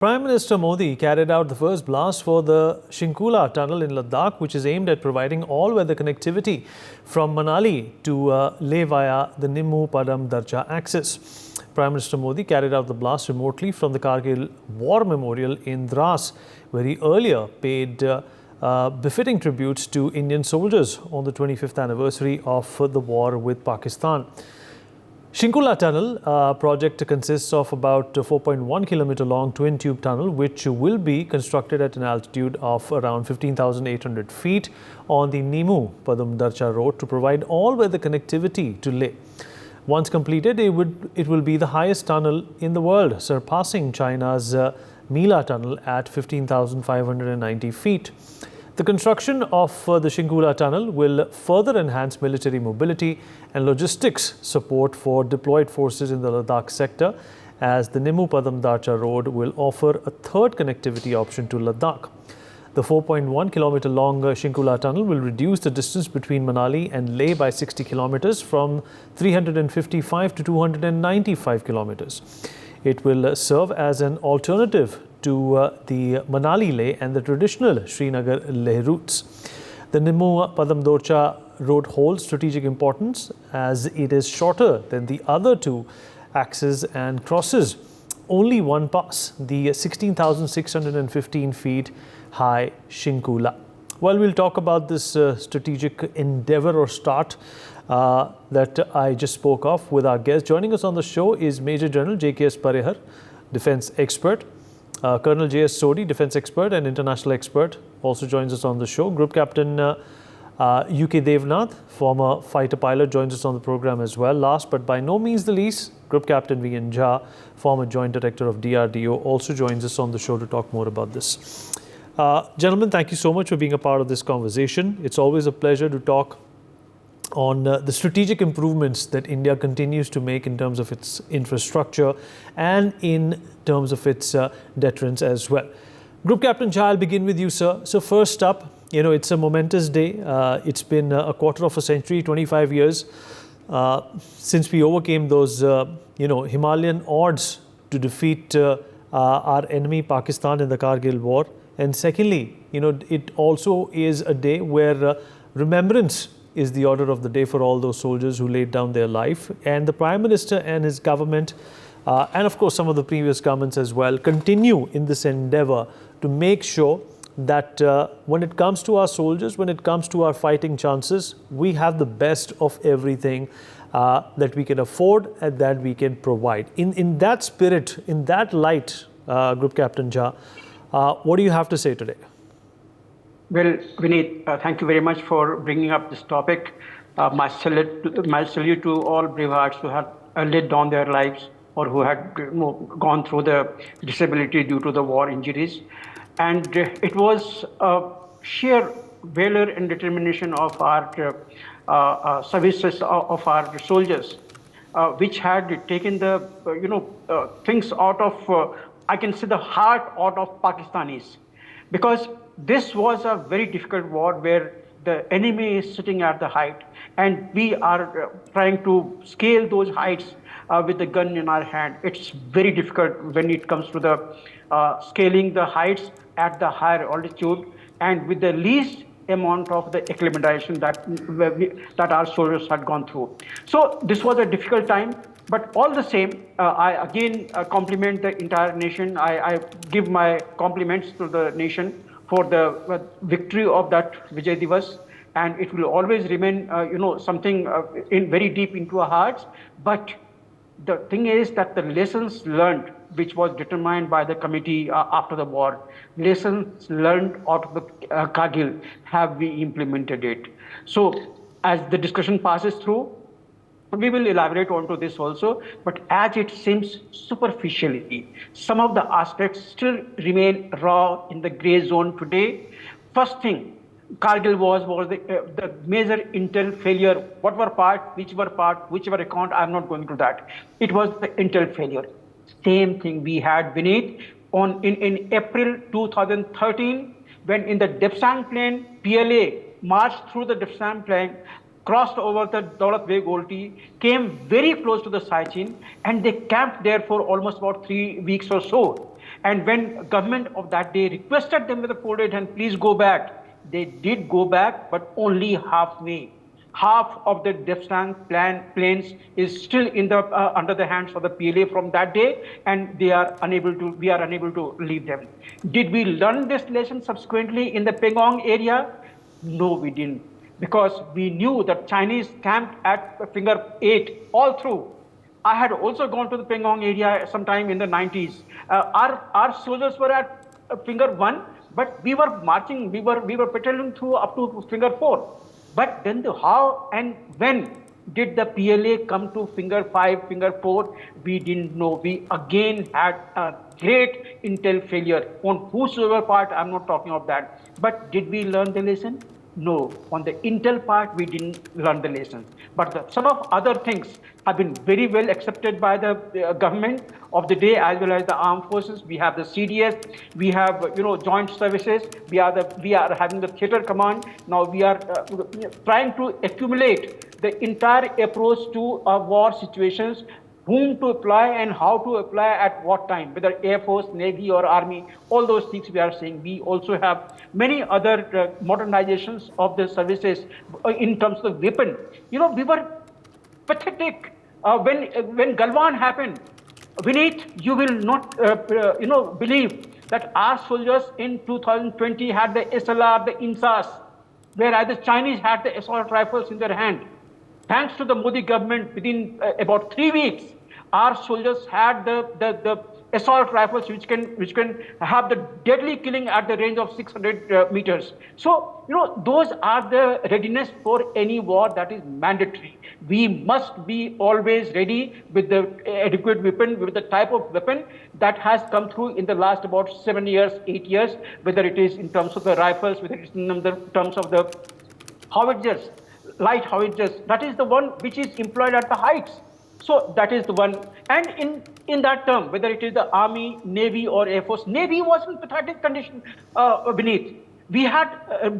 Prime Minister Modi carried out the first blast for the Shinkula tunnel in Ladakh, which is aimed at providing all-weather connectivity from Manali to Leh via the Nimmu-padam-darcha axis. Prime Minister Modi carried out the blast remotely from the Kargil War Memorial in Dras, where he earlier paid befitting tributes to Indian soldiers on the 25th anniversary of the war with Pakistan. Shinkula tunnel project consists of about 4.1 kilometer long twin tube tunnel, which will be constructed at an altitude of around 15,800 feet on the Nimmu-padam-darcha road to provide all-weather connectivity to Leh. Once completed, it will be the highest tunnel in the world, surpassing China's Mila tunnel at 15,590 feet. The construction of the Shinkula tunnel will further enhance military mobility and logistics support for deployed forces in the Ladakh sector, as the Nimmu-padam-darcha road will offer a third connectivity option to Ladakh. The 4.1 kilometer long Shinkula tunnel will reduce the distance between Manali and Leh by 60 kilometers from 355 to 295 kilometers. It will serve as an alternative to the Manali-Leh and the traditional Srinagar-Leh routes. The Nimmu-padam-darcha road holds strategic importance as it is shorter than the other two axes and crosses only one pass, the 16,615 feet high Shinkula. Well, we'll talk about this strategic endeavor or start that I just spoke of with our guest. Joining us on the show is Major General J.K.S. Parehar, defense expert. Colonel J.S. Sodhi, defense expert and international expert, also joins us on the show. Group Captain U.K. Devnath, former fighter pilot, joins us on the program as well. Last but by no means the least, Group Captain V.N. Jha, former joint director of DRDO, also joins us on the show to talk more about this. Gentlemen, thank you so much for being a part of this conversation. It's always a pleasure to talk on the strategic improvements that India continues to make in terms of its infrastructure and in terms of its deterrence as well. Group Captain Jha, I'll begin with you, sir. So first up, it's a momentous day. It's been a quarter of a century, 25 years since we overcame those, Himalayan odds to defeat our enemy Pakistan in the Kargil war. And secondly, it also is a day where remembrance is the order of the day for all those soldiers who laid down their life. And the Prime Minister and his government, and of course some of the previous governments as well, continue in this endeavor to make sure that when it comes to our soldiers, when it comes to our fighting chances, we have the best of everything that we can afford and that we can provide. In that spirit, in that light, Group Captain Jha, what do you have to say today? Well, Vineet, thank you very much for bringing up this topic. My salute to all brave hearts who had laid down their lives or who had gone through the disability due to the war injuries. And it was sheer valor and determination of our services, of our soldiers, which had taken the, things out of, I can say, the heart out of Pakistanis. Because this was a very difficult war where the enemy is sitting at the height and we are trying to scale those heights with the gun in our hand. It's very difficult when it comes to the scaling the heights at the higher altitude and with the least amount of the acclimatization that our soldiers had gone through. So this was a difficult time. But all the same, I again compliment the entire nation. I give my compliments to the nation for the victory of that Vijay Diwas. And it will always remain, something in very deep into our hearts. But the thing is that the lessons learned, which was determined by the committee after the war, lessons learned out of the Kargil, have we implemented it? So as the discussion passes through, we will elaborate onto this also, but as it seems superficially, some of the aspects still remain raw in the gray zone today. First thing, Kargil was the major intel failure. What were part, whichever account, I'm not going to that. It was the intel failure. Same thing we had beneath in April 2013, when in the Depsan plain, PLA marched through the Depsan plain, crossed over the Daulat Beg Golti, came very close to the Sachin, and they camped there for almost about 3 weeks or so. And when government of that day requested them with a folded hand, please go back, they did go back, but only halfway. Half of the defense planes is still in the under the hands of the PLA from that day, and we are unable to leave them. Did we learn this lesson subsequently in the Pangong area? No, we didn't, because we knew that Chinese camped at Finger 8 all through. I had also gone to the Pangong area sometime in the 90s. Our soldiers were at Finger 1, but we were marching, we were patrolling through up to Finger 4. But then how and when did the PLA come to Finger 5, Finger 4? We didn't know. We again had a great intel failure. On whosoever part, I'm not talking of that. But did we learn the lesson? No. On the intel part, we didn't learn the lessons. But some of other things have been very well accepted by the government of the day, as well as the armed forces. We have the CDS, we have joint services, we are having the theater command. Now we are trying to accumulate the entire approach to war situations, whom to apply and how to apply at what time, whether Air Force, Navy or Army, all those things we are saying. We also have many other modernizations of the services in terms of weapon. We were pathetic when Galwan happened. Vineet, you will not believe that our soldiers in 2020 had the SLR, the INSAS, whereas the Chinese had the assault rifles in their hand. Thanks to the Modi government, within about 3 weeks, our soldiers had the assault rifles which can have the deadly killing at the range of 600 meters. So, those are the readiness for any war that is mandatory. We must be always ready with the adequate weapon, with the type of weapon that has come through in the last about 7 years, 8 years, whether it is in terms of the rifles, whether it is in terms of the howitzers, light howitzers. That is the one which is employed at the heights. So that is the one. And in that term, whether it is the Army, Navy or Air Force, Navy was in pathetic condition beneath. We had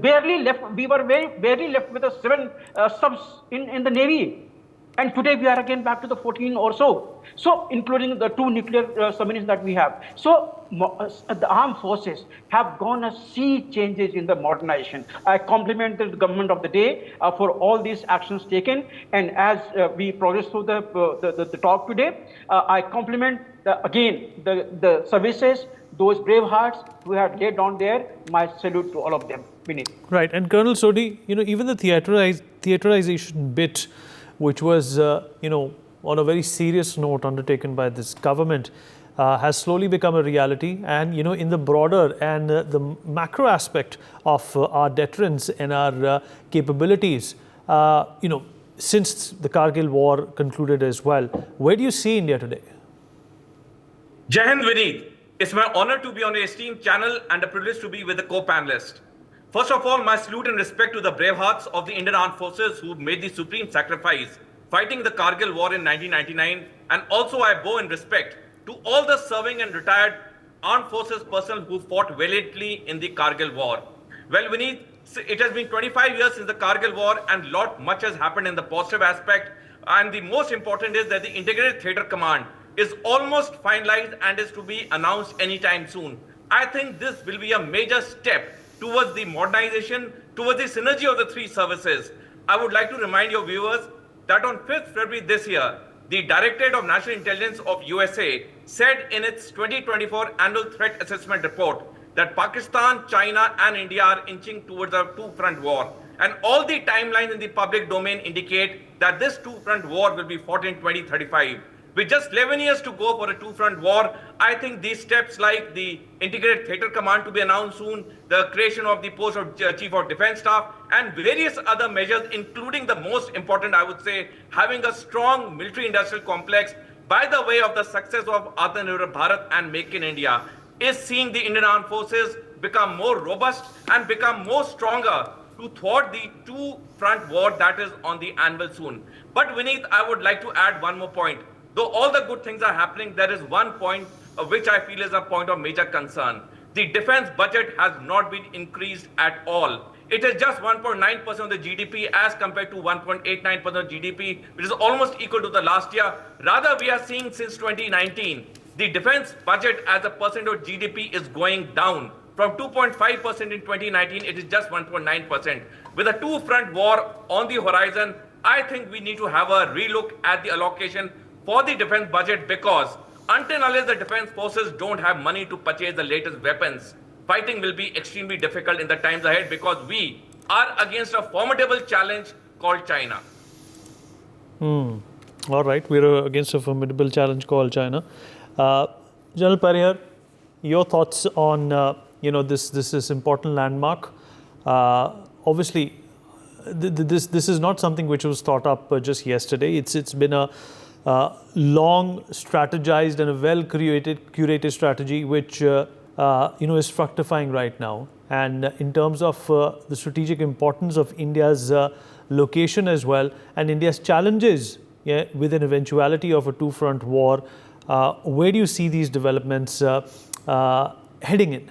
barely left, we were barely left with the 7 subs in the Navy. And today we are again back to the 14 or so. So including the 2 nuclear submarines that we have. So the armed forces have gone a sea changes in the modernization. I compliment the government of the day for all these actions taken. And as we progress through the talk today, I compliment again the services, those brave hearts who have laid down there. My salute to all of them. Vinit. Right. And Colonel Sodhi, even the theaterization bit, which was, on a very serious note undertaken by this government, has slowly become a reality. And, in the broader and the macro aspect of our deterrence and our capabilities, since the Kargil war concluded as well, where do you see India today? Jai Hind, Vineet. It's my honor to be on your esteemed channel and a privilege to be with the co-panelist. First of all, my salute and respect to the brave hearts of the Indian Armed Forces who made the supreme sacrifice fighting the Kargil war in 1999. And also I bow in respect to all the serving and retired armed forces personnel who fought valiantly in the Kargil war. Well, Vineet, it has been 25 years since the Kargil war and much has happened in the positive aspect. And the most important is that the Integrated Theatre Command is almost finalized and is to be announced anytime soon. I think this will be a major step towards the modernization, towards the synergy of the 3 services. I would like to remind your viewers that on 5th February this year, the Directorate of National Intelligence of USA said in its 2024 Annual Threat Assessment Report that Pakistan, China and India are inching towards a 2-front war. And all the timelines in the public domain indicate that this 2-front war will be fought in 2035. With just 11 years to go for a 2-front war, I think these steps like the Integrated Theatre Command to be announced soon, the creation of the post of Chief of Defence Staff, and various other measures, including the most important, I would say, having a strong military-industrial complex by the way of the success of Atmanirbhar Bharat and Make in India, is seeing the Indian Armed Forces become more robust and become more stronger to thwart the 2-front war that is on the anvil soon. But Vineet, I would like to add one more point. Though all the good things are happening, there is one point which I feel is a point of major concern. The defense budget has not been increased at all. It is just 1.9% of the GDP as compared to 1.89% of GDP, which is almost equal to the last year. Rather, we are seeing since 2019 the defense budget as a percent of GDP is going down. From 2.5% in 2019, it is just 1.9%. With a two-front war on the horizon, I think we need to have a relook at the allocation for the defense budget, because until unless the defense forces don't have money to purchase the latest weapons, fighting will be extremely difficult in the times ahead, because we are against a formidable challenge called China. All right, we're against a formidable challenge called China. General Parihar, your thoughts on this important landmark? Obviously, this is not something which was thought up just yesterday. It's been a long strategized and a well curated strategy which is fructifying right now. And in terms of the strategic importance of India's location as well, and India's challenges with an eventuality of a two-front war, where do you see these developments heading in?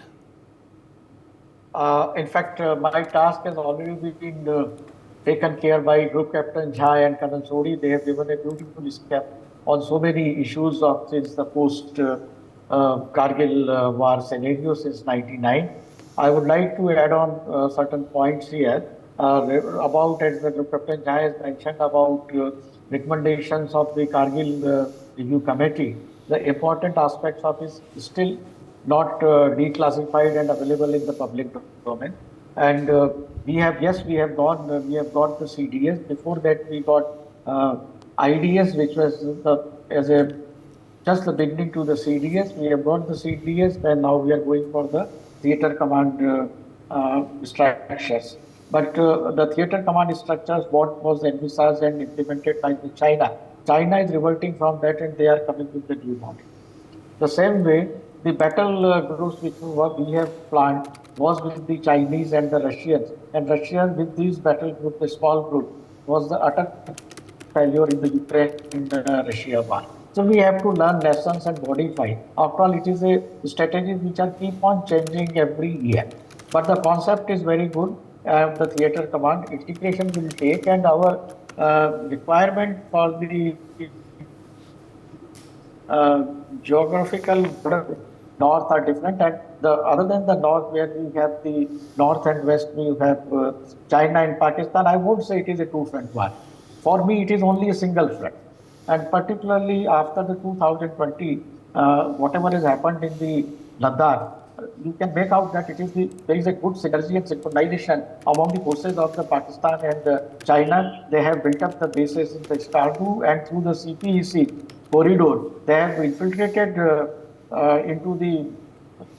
In fact, my task has already been taken care by Group Captain Jha and Colonel Sori. They have given a beautiful step on so many issues since the post-Kargil war scenario since '99. I would like to add on certain points here about, as the Group Captain Jha has mentioned, about recommendations of the Kargil Review Committee. The important aspects of it is still not declassified and available in the public domain. And we have got the CDS. Before that, we got IDS, which was just the beginning to the CDS. We have got the CDS, and now we are going for the theater command structures. But the theater command structures, what was envisaged and implemented by China is reverting from that, and they are coming with the new model. The same way, the battle groups which we have planned was with the Chinese and the Russians. And Russia, with these battle group, the small group, was the utter failure in the Ukraine-Russia war. So we have to learn lessons and modify. After all, it is a strategy which are keep on changing every year. But the concept is very good. The theater command integration will take, and our requirement for the geographical north are different, and other than the north, where we have the north and west, we have China and Pakistan. I won't say it is a two-front war. For me, it is only a single front. And particularly after the 2020, whatever has happened in the Ladakh, you can make out that there is a good synergy and synchronization among the forces of the Pakistan and China. They have built up the bases in the Kargil, and through the CPEC corridor, they have infiltrated into the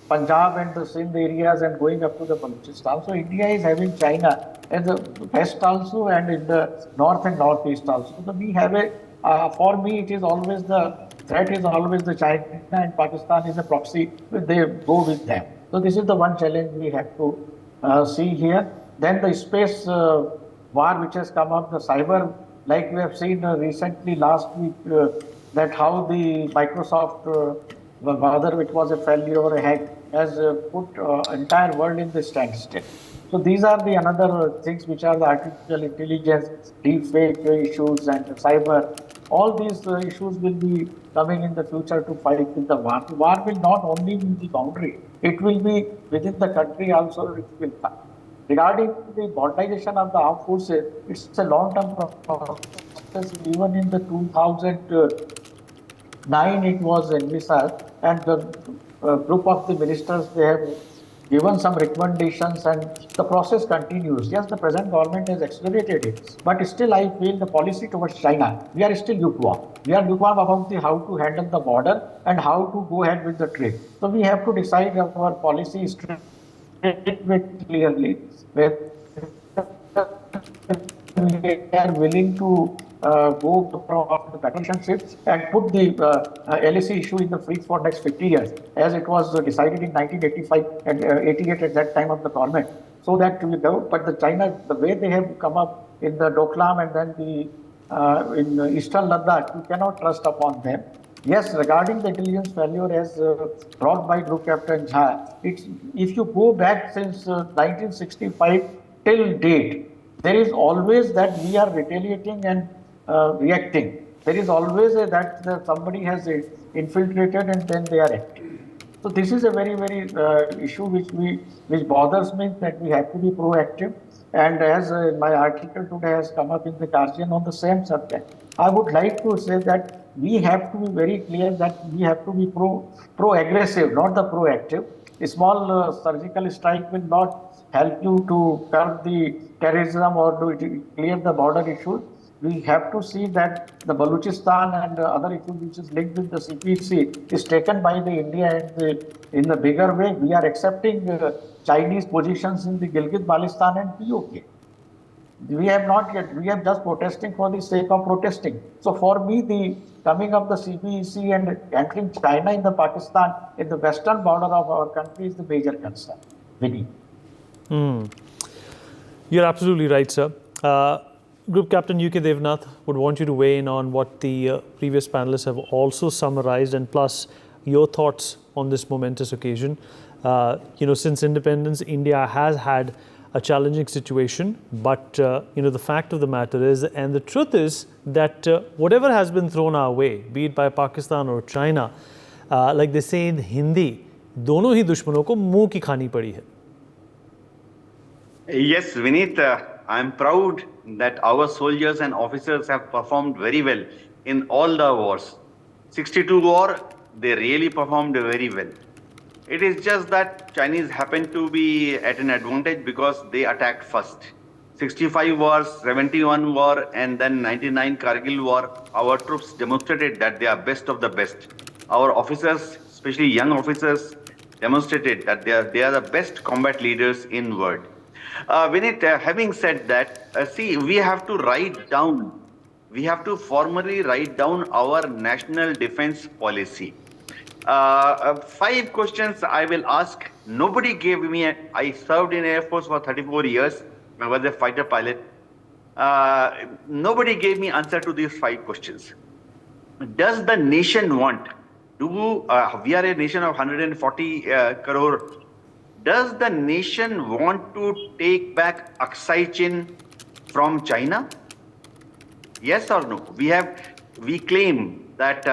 Punjab and the Sindh areas and going up to the Balochistan. So India is having China in the west also, and in the north and northeast also. So we have for me, it is always the threat is always the China, and Pakistan is a proxy. They go with them. So this is the one challenge we have to see here. Then the space war which has come up, the cyber, like we have seen recently last week, that how the Microsoft, whether it was a failure or a hack, has put entire world in the standstill. So these are the another things which are the artificial intelligence, deepfake issues, and cyber. All these issues will be coming in the future to fight with the war. The war will not only be the boundary; it will be within the country also. It will come. Regarding the modernization of the armed forces, it's a long-term process. Even in the 2009, it was envisaged, and the group of the ministers, they have given some recommendations, and the process continues. Yes, the present government has accelerated it, but still I feel the policy towards China, we are still lukewarm. We are lukewarm about how to handle the border and how to go ahead with the trade. So we have to decide our policy clearly, where we are willing to go from the partnerships and put the LAC issue in the freeze for next 50 years, as it was decided in 1985 and 88 at that time of the government. So that we go, but the China, the way they have come up in the Doklam and then in Eastern Ladakh, you cannot trust upon them. Yes, regarding the intelligence failure as brought by Group Captain Jha, if you go back since 1965 till date, there is always that we are retaliating and reacting. there is always that somebody has infiltrated and then they are active. So this is a very issue which bothers me, that we have to be proactive. And as my article today has come up in the Kargil on the same subject, I would like to say that we have to be very clear that we have to be pro-aggressive, not the proactive. A small surgical strike will not help you to curb the terrorism or to clear the border issues. We have to see that the Balochistan and other issues which is linked with the CPC is taken by the India in the bigger way. We are accepting Chinese positions in the Gilgit-Baltistan and POK. We have not yet, we are just protesting for the sake of protesting. So for me, the coming of the CPEC and entering China in the Pakistan, in the western border of our country is the major concern. Vinny. You're absolutely right, sir. Group Captain UK Devnath would want you to weigh in on what the previous panelists have also summarized, and plus your thoughts on this momentous occasion. Since independence, India has had a challenging situation, but the fact of the matter is, and the truth is, that whatever has been thrown our way, be it by Pakistan or China, like they say in Hindi, दोनों ही दुश्मनों को मुंह की खानी पड़ी है. Yes, Vineet, I am proud that our soldiers and officers have performed very well in all the wars. 62 war, they really performed very well. It is just that Chinese happened to be at an advantage because they attacked first. 65 wars, 71 war, and then 99 Kargil war, our troops demonstrated that they are best of the best. Our officers, especially young officers, demonstrated that they are the best combat leaders in world. Vineet, having said that, we have to formally write down our national defense policy. 5 questions I will ask. Nobody gave me, I served in Air Force for 34 years. I was a fighter pilot. Nobody gave me answer to these 5 questions. Does the nation want, we are a nation of 140 crore. Does the nation want to take back Aksai Chin from China? Yes or no? We claim that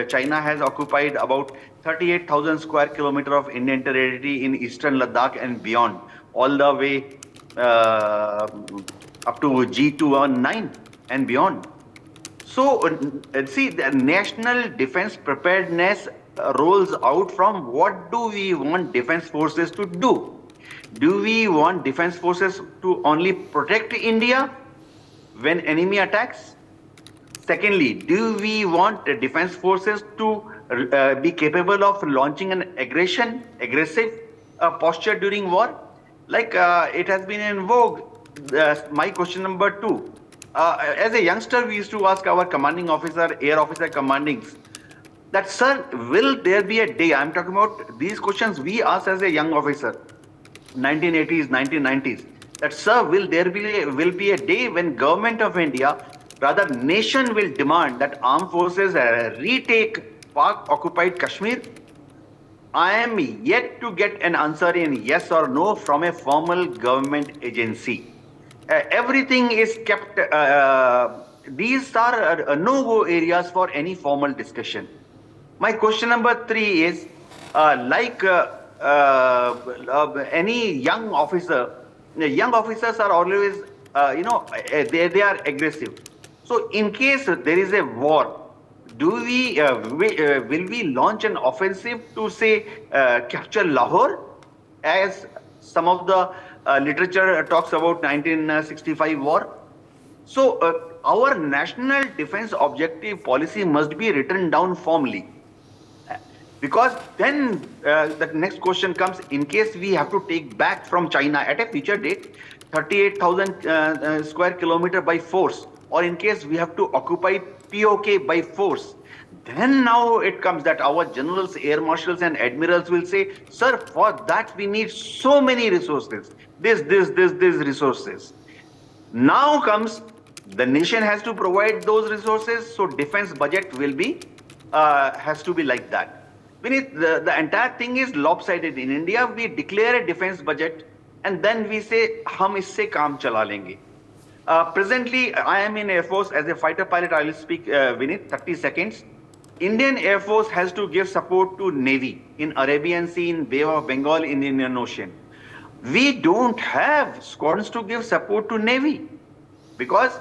China has occupied about 38,000 square kilometers of Indian territory in eastern Ladakh and beyond, all the way up to G219 and beyond. So, the national defense preparedness rolls out from what do we want defense forces to do? Do we want defense forces to only protect India when enemy attacks? Secondly, do we want defense forces to be capable of launching an aggressive posture during war? Like it has been in vogue. My question number 2. As a youngster, we used to ask our commanding officer, air officer commandings, that, sir, will there be a day, I'm talking about these questions we asked as a young officer, 1980s, 1990s, that, sir, will there be a day when government of India, rather nation, will demand that armed forces retake Pak-occupied Kashmir? I am yet to get an answer in yes or no from a formal government agency. Everything is kept, these are no-go areas for any formal discussion. My question number 3 is, any young officer, young officers are always, they are aggressive. So in case there is a war, will we launch an offensive to say capture Lahore, as some of the literature talks about 1965 war? So our national defense objective policy must be written down formally. Because then the next question comes, in case we have to take back from China at a future date 38,000 square kilometer by force, or in case we have to occupy POK by force, then now it comes that our generals, air marshals and admirals will say, sir, for that we need so many resources, this resources. Now comes, the nation has to provide those resources, so defense budget will be, has to be like that. The entire thing is lopsided. In India, we declare a defense budget and then we say, hum isse kaam chala lenge. Presently, I am in Air Force as a fighter pilot. I will speak, Vinit, 30 seconds. Indian Air Force has to give support to Navy in Arabian Sea, in Bay of Bengal, in Indian Ocean. We don't have squadrons to give support to Navy because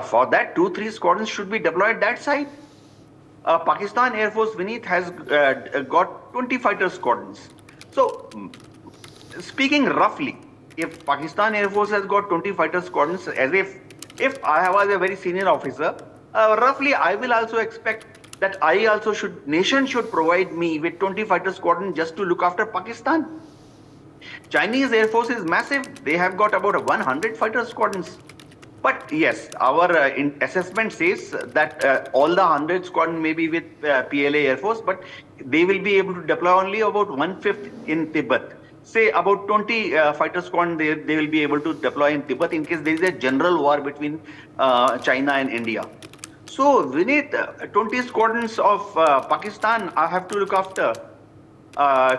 for that, 2-3 squadrons should be deployed that side. Pakistan Air Force, Vinit, has got 20 fighter squadrons. So, speaking roughly, if Pakistan Air Force has got 20 fighter squadrons, as if I was a very senior officer, roughly I will also expect that I also nation should provide me with 20 fighter squadrons just to look after Pakistan. Chinese Air Force is massive. They have got about 100 fighter squadrons. But yes, our assessment says that all the 100 squadron may be with PLA Air Force, but they will be able to deploy only about 1/5 in Tibet. Say about 20 fighter squadron they will be able to deploy in Tibet in case there is a general war between China and India. So Vinit, 20 squadrons of Pakistan I have to look after.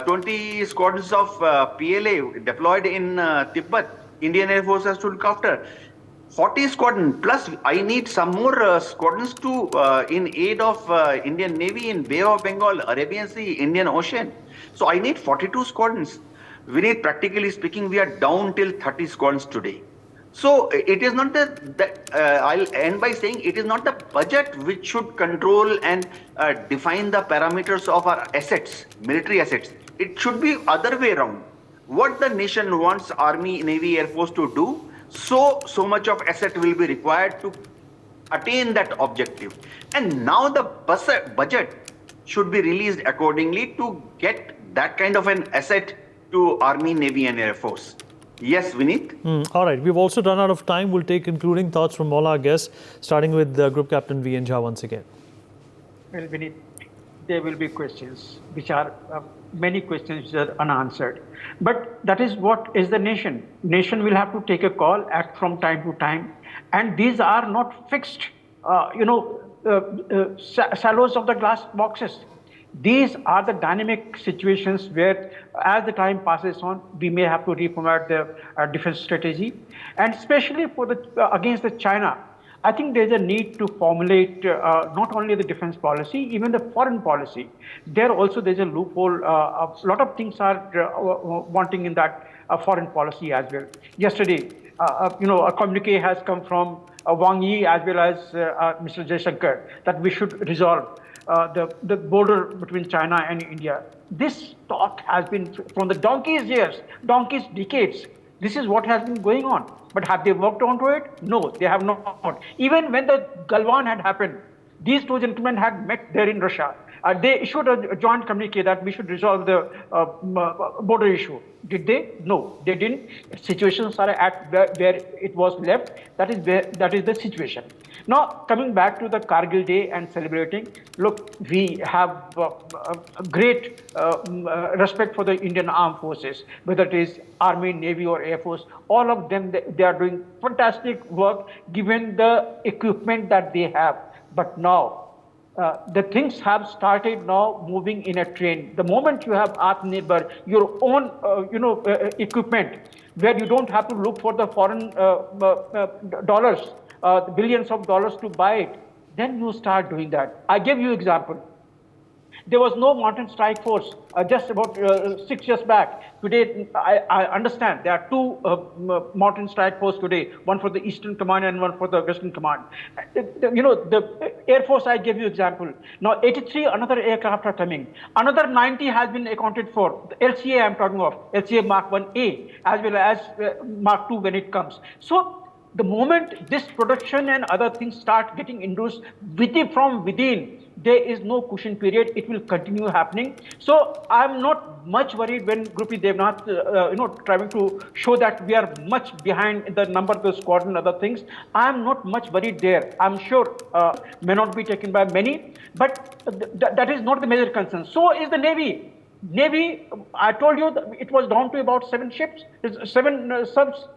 20 squadrons of PLA deployed in Tibet, Indian Air Force has to look after. 40 squadron plus I need some more squadrons to in aid of Indian Navy in Bay of Bengal, Arabian Sea, Indian Ocean. So I need 42 squadrons. We need, practically speaking, we are down till 30 squadrons today. So it is not that I'll end by saying it is not the budget which should control and define the parameters of our assets, military assets. It should be other way around. What the nation wants Army, Navy, Air Force to do, so much of asset will be required to attain that objective. And now the budget should be released accordingly to get that kind of an asset to Army, Navy and Air Force. Yes, Vinit? All right. We've also run out of time. We'll take concluding thoughts from all our guests, starting with Group Captain V. N. Jha once again. Well, Vinit, there will be questions, which are many questions which are unanswered. But that is what is the nation. Nation will have to take a call, act from time to time. And these are not fixed, silos of the glass boxes. These are the dynamic situations where, as the time passes on, we may have to reformat the defense strategy, and especially for against the China. I think there's a need to formulate not only the defense policy, even the foreign policy. There also there's a loophole. A lot of things are wanting in that foreign policy as well. Yesterday, a communique has come from Wang Yi as well as Mr. Jaishankar that we should resolve the border between China and India. This talk has been from the donkey's decades. This is what has been going on. But have they worked onto it? No, they have not. Even when the Galwan had happened, these two gentlemen had met there in Russia. They issued a joint communique that we should resolve the border issue. Did they? No, they didn't. Situations are at where it was left. That is the situation. Now, coming back to the Kargil Day and celebrating, look, we have a great respect for the Indian Armed Forces, whether it is Army, Navy or Air Force. All of them, they are doing fantastic work given the equipment that they have. But now, the things have started now moving in a train. The moment you have Atmanirbhar, your own equipment, where you don't have to look for the foreign dollars, billions of dollars to buy it, then you start doing that. I give you example. There was no mountain strike force just about 6 years back. Today, I understand there are two mountain strike force today, one for the Eastern Command and one for the Western Command. The Air Force, I gave you example. Now, 83, another aircraft are coming. Another 90 has been accounted for. The LCA I'm talking of, LCA Mark 1A, as well as Mark 2 when it comes. So, the moment this production and other things start getting induced from within, there is no cushion period. It will continue happening. So I'm not much worried when Grupi Devnath, trying to show that we are much behind in the number of the squadron and other things. I'm not much worried there. I'm sure may not be taken by many, but that is not the major concern. So is the Navy. Navy, I told you that it was down to about 7 ships, 7 subs.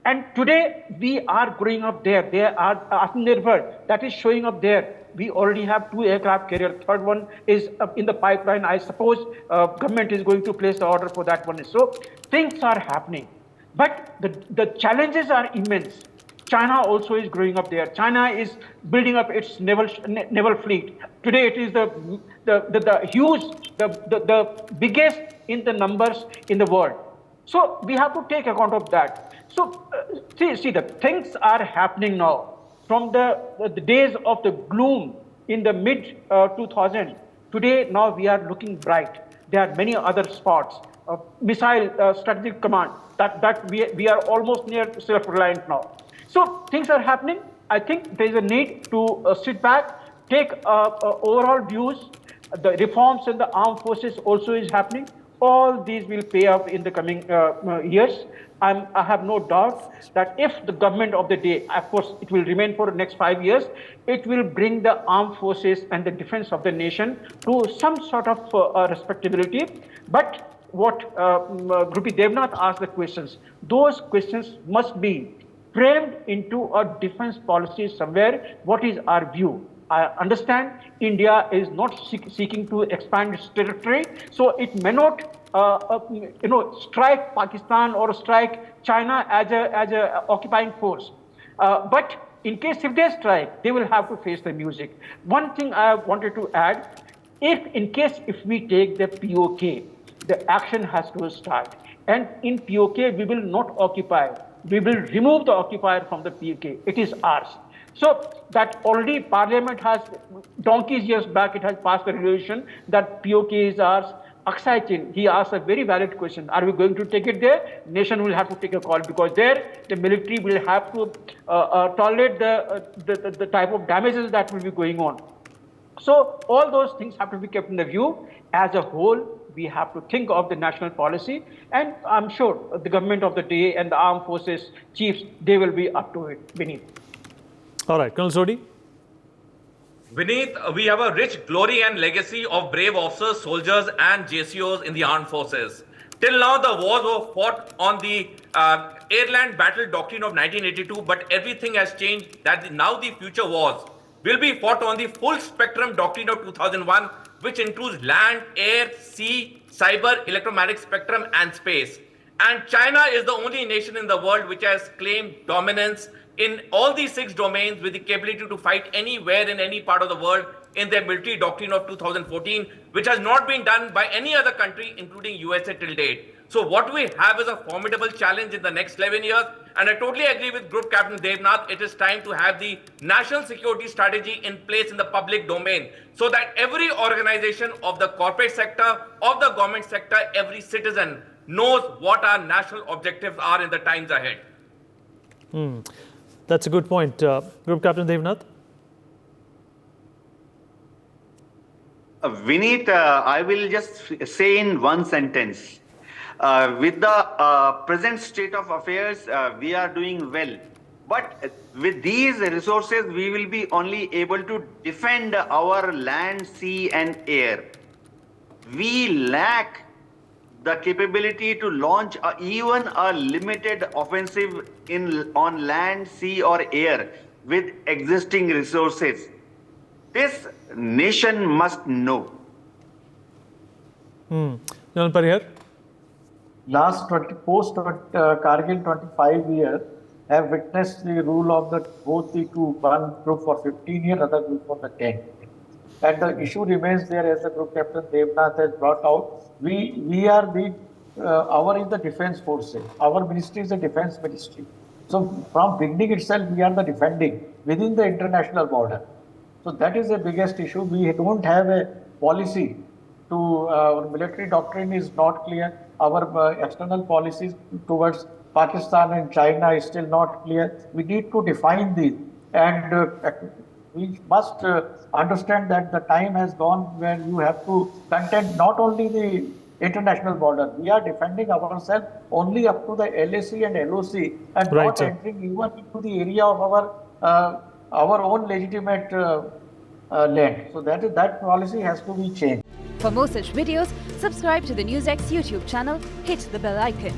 And today we are growing up there. There are Atmanirbhar that is showing up there. We already have 2 aircraft carrier. Third one is in the pipeline. I suppose government is going to place the order for that one. So things are happening. But the challenges are immense. China also is growing up there. China is building up its naval fleet. Today it is the huge, the biggest in the numbers in the world. So we have to take account of that. So see, the things are happening now. From the days of the gloom in the mid 2000, today now we are looking bright. There are many other spots. Missile strategic command, that we are almost near self-reliant now. So things are happening. I think there is a need to sit back, take overall views. The reforms in the armed forces also is happening. All these will pay off in the coming years. I have no doubt that if the government of the day, of course, it will remain for the next 5 years, it will bring the armed forces and the defense of the nation to some sort of respectability. But what Grupi Devnath asked the questions, those questions must be framed into a defense policy somewhere. What is our view? I understand India is not seeking to expand its territory, so it may not strike Pakistan or strike China as a occupying force. But in case if they strike, they will have to face the music. One thing I wanted to add, if we take the POK, the action has to start. And in POK, we will not occupy. We will remove the occupier from the POK. It is ours. So that already Parliament has, donkeys years back, it has passed a resolution that POK is ours. Akshay Chin, he asked a very valid question. Are we going to take it there? Nation will have to take a call, because there the military will have to tolerate the type of damages that will be going on. So all those things have to be kept in the view. As a whole, we have to think of the national policy, and I'm sure the government of the day and the armed forces chiefs, they will be up to it, Vineet. All right, Colonel Sodhi. Vineet, we have a rich glory and legacy of brave officers, soldiers and JCOs in the armed forces. Till now, the wars were fought on the airland battle doctrine of 1982, but everything has changed. Now the future wars will be fought on the full spectrum doctrine of 2001, which includes land, air, sea, cyber, electromagnetic spectrum and space. And China is the only nation in the world which has claimed dominance in all these 6 domains, with the capability to fight anywhere in any part of the world in their military doctrine of 2014, which has not been done by any other country, including USA till date. So what we have is a formidable challenge in the next 11 years. And I totally agree with Group Captain Devnath. It is time to have the national security strategy in place in the public domain, so that every organization of the corporate sector, of the government sector, every citizen knows what our national objectives are in the times ahead. That's a good point. Group Captain Devnath. Vineet, I will just say in one sentence. With the present state of affairs, we are doing well. But with these resources, we will be only able to defend our land, sea and air. We lack the capability to launch even a limited offensive on land, sea or air with existing resources. This nation must know. General Parihar. Last post Kargil 25 years have witnessed the rule of both the two, one group for 15 years, other group for the 10. And the issue remains there, as the Group Captain Devnath has brought out. We are our is the defense forces. Our ministry is the defense ministry. So from beginning itself, we are the defending within the international border. So that is the biggest issue. We don't have a policy our military doctrine is not clear. Our external policies towards Pakistan and China is still not clear. We need to define these, and we must understand that the time has gone where you have to contend not only the international border. We are defending ourselves only up to the LAC and LOC, and not entering even into the area of our own legitimate land. So that policy has to be changed. For more such videos, subscribe to the NewsX YouTube channel, hit the bell icon.